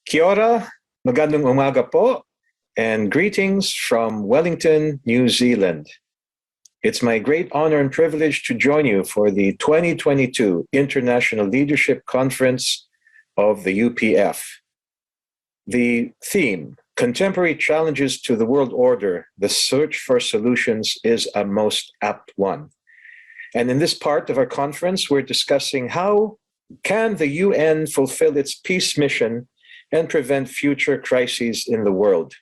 Kia ora, magandang umaga po, and greetings from Wellington, New Zealand. It's my great honor and privilege to join you for the 2022 International Leadership Conference of the UPF. The theme, Contemporary Challenges to the World Order, the Search for Solutions, is a most apt one. And in this part of our conference, we're discussing how can the UN fulfill its peace mission and prevent future crises in the world.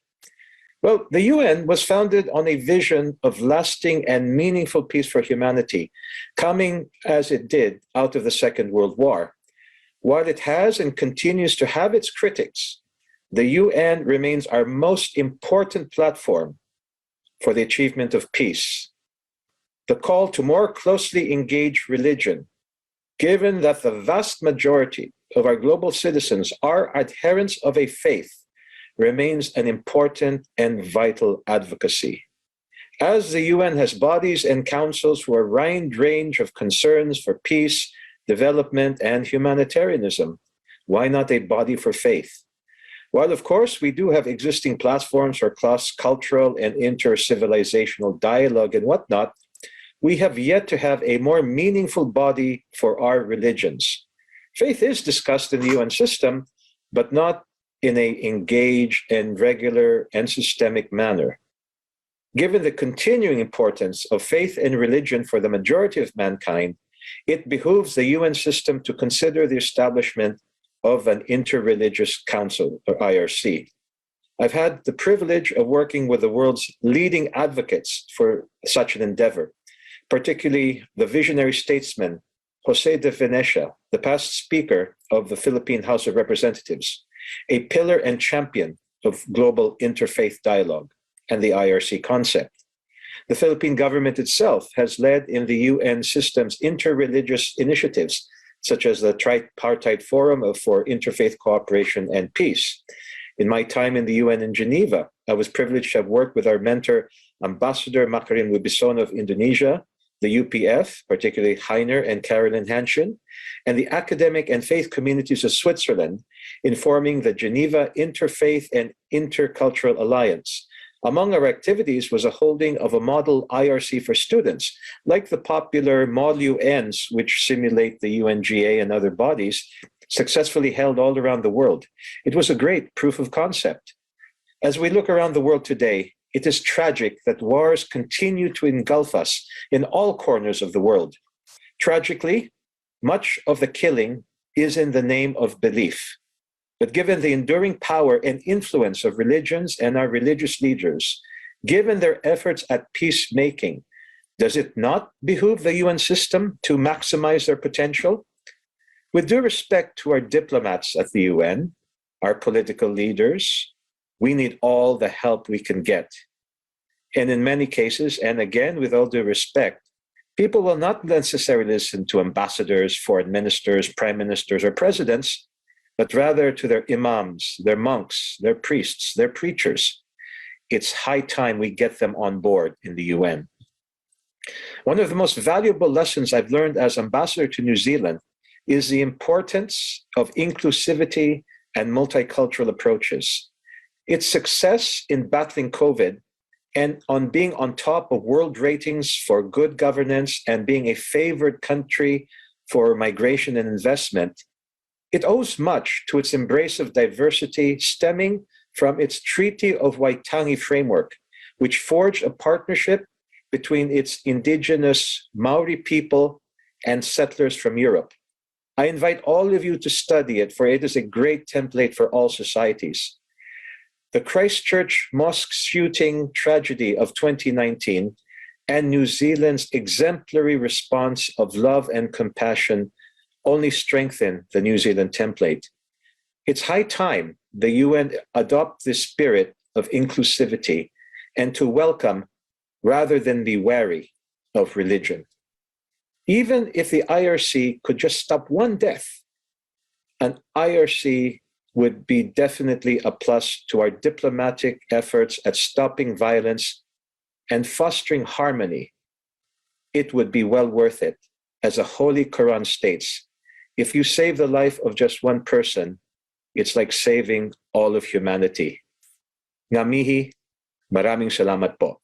Well, the UN was founded on a vision of lasting and meaningful peace for humanity, coming as it did out of the Second World War. While it has and continues to have its critics, the UN remains our most important platform for the achievement of peace. The call to more closely engage religion, given that the vast majority of our global citizens are adherents of a faith, remains an important and vital advocacy. As the UN has bodies and councils for a wide range of concerns for peace, development, and humanitarianism, why not a body for faith? While, of course, we do have existing platforms for cross-cultural and inter-civilizational dialogue and whatnot, we have yet to have a more meaningful body for our religions. Faith is discussed in the UN system, but not in an engaged and regular and systemic manner. Given the continuing importance of faith and religion for the majority of mankind, it behooves the UN system to consider the establishment of an Interreligious Council, or IRC. I've had the privilege of working with the world's leading advocates for such an endeavor, particularly the visionary statesman Jose de Venecia, the past Speaker of the Philippine House of Representatives, a pillar and champion of global interfaith dialogue and the IRC concept. The Philippine government itself has led in the UN system's interreligious initiatives, such as the Tripartite Forum for Interfaith Cooperation and Peace. In my time in the UN in Geneva, I was privileged to have worked with our mentor, Ambassador Makarim Wibisono of Indonesia, the UPF, particularly Heiner and Carolyn Hanshin, and the academic and faith communities of Switzerland in forming the Geneva Interfaith and Intercultural Alliance. Among our activities was a holding of a model IRC for students, like the popular MOL-UNs, which simulate the UNGA and other bodies, successfully held all around the world. It was a great proof of concept. As we look around the world today, it is tragic that wars continue to engulf us in all corners of the world. Tragically, much of the killing is in the name of belief. But given the enduring power and influence of religions and our religious leaders, given their efforts at peacemaking, does it not behoove the UN system to maximize their potential? With due respect to our diplomats at the UN, our political leaders, we need all the help we can get. And in many cases, and again, with all due respect, people will not necessarily listen to ambassadors, foreign ministers, prime ministers, or presidents, but rather to their imams, their monks, their priests, their preachers. It's high time we get them on board in the UN. One of the most valuable lessons I've learned as ambassador to New Zealand is the importance of inclusivity and multicultural approaches. Its success in battling COVID and on being on top of world ratings for good governance and being a favored country for migration and investment, it owes much to its embrace of diversity stemming from its Treaty of Waitangi framework, which forged a partnership between its indigenous Maori people and settlers from Europe. I invite all of you to study it, for it is a great template for all societies. The Christchurch mosque shooting tragedy of 2019 and New Zealand's exemplary response of love and compassion only strengthen the New Zealand template. It's high time the UN adopt this spirit of inclusivity and to welcome rather than be wary of religion. Even if the IRC could just stop one death, an IRC would be definitely a plus to our diplomatic efforts at stopping violence and fostering harmony. It would be well worth it. As the Holy Quran states, if you save the life of just one person, it's like saving all of humanity. Ngamihi, maraming salamat po.